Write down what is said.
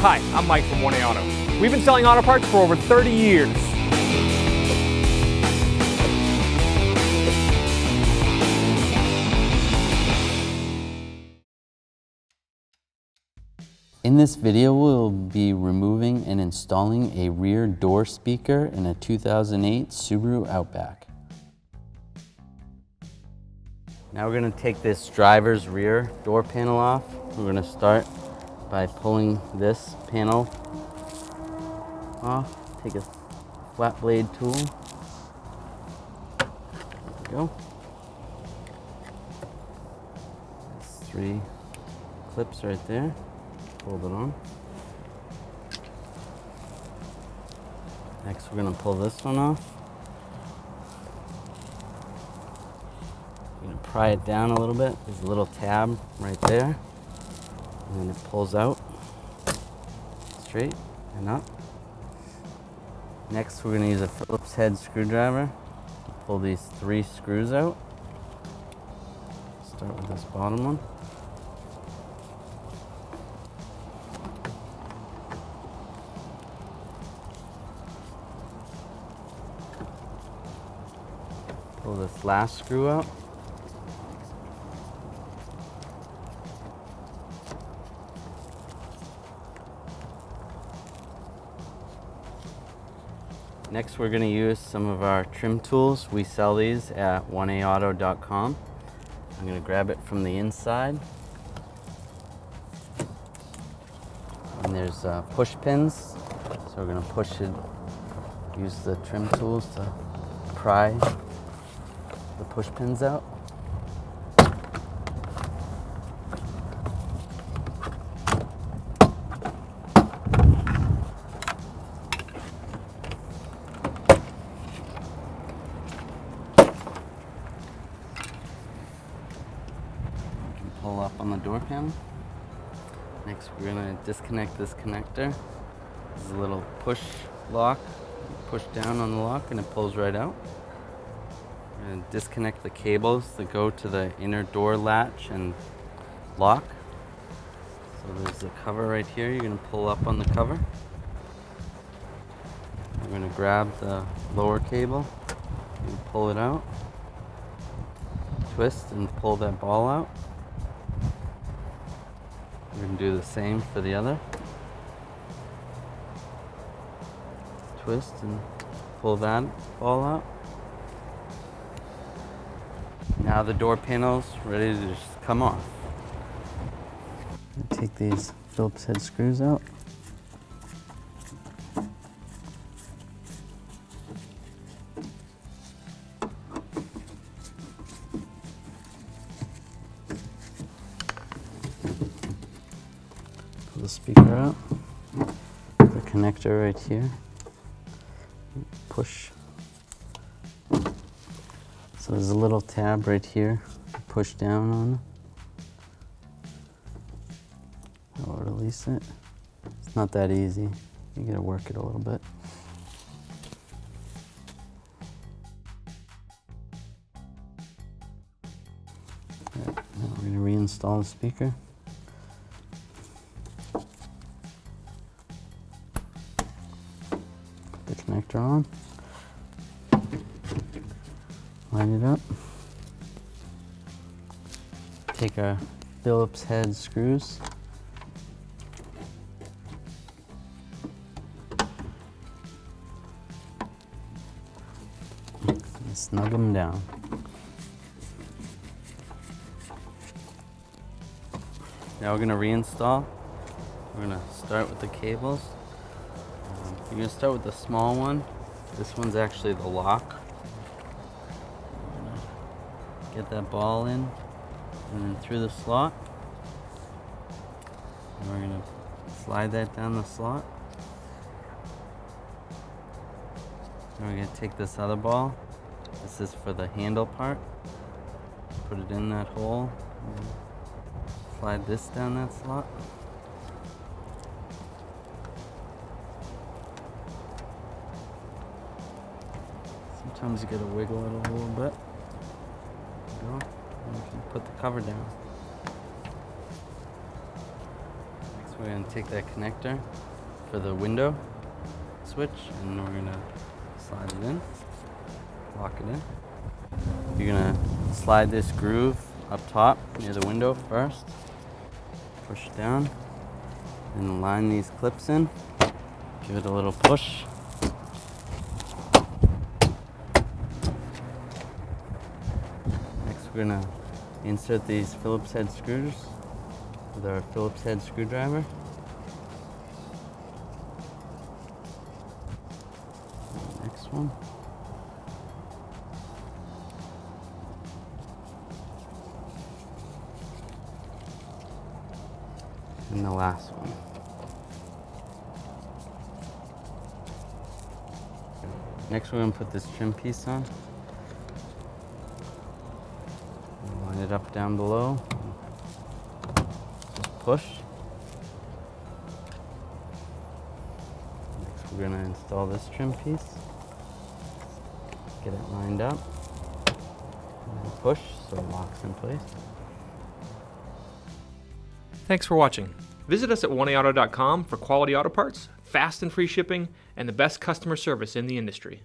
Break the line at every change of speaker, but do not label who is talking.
Hi, I'm Mike from 1A Auto. We've been selling auto parts for over 30 years.
In this video, we'll be removing and installing a rear door speaker in a 2008 Subaru Outback. Now we're going to take this driver's rear door panel off. We're going to start by pulling this panel off. Take a flat blade tool. There we go. There's 3 clips right there. Hold it on. Next, we're going to pull this one off. We're going to pry it down a little bit. There's a little tab right there. And then it pulls out straight and up. Next, we're going to use a Phillips head screwdriver to pull these 3 screws out. Start with this bottom one. Pull this last screw out. Next, we're going to use some of our trim tools. We sell these at 1aauto.com. I'm going to grab it from the inside. And there's push pins. So we're going to push it, use the trim tools to pry the push pins out. Pull up on the door panel. Next, we're going to disconnect this connector. This is a little push lock. Push down on the lock and it pulls right out. We're going to disconnect the cables that go to the inner door latch and lock. So there's a cover right here. You're going to pull up on the cover. We're going to grab the lower cable and pull it out. Twist and pull that ball out. We're going to do the same for the other. Twist and pull that ball out. Now the door panel's ready to just come off. Take these Phillips head screws out. Pull the speaker out. The connector right here. Push. So there's a little tab right here. Push down on. I'll release it. It's not that easy. You gotta work it a little bit. Right, now we're gonna reinstall the speaker. Put the connector on. Line it up. Take our Phillips head screws. And snug them down. Now we're going to reinstall. We're going to start with the cables. You're going to start with the small one. This one's actually the lock. Get that ball in and then through the slot. And we're going to slide that down the slot. And we're going to take this other ball. This is for the handle part. Put it in that hole. And slide this down that slot. Sometimes you gotta wiggle it a little bit. There you go. And you can put the cover down. Next we're going to take that connector for the window switch and we're going to slide it in, lock it in. You're going to slide this groove up top near the window first, push it down, and line these clips in. Give it a little push. Next we're going to insert these Phillips head screws with our Phillips head screwdriver. Next one. And the last one. Next we're going to put this trim piece on. Line it up down below. Just push. Next we're going to install this trim piece. Get it lined up. And then push so it locks in place.
Thanks for watching. Visit us at oneauto.com for quality auto parts, fast and free shipping, and the best customer service in the industry.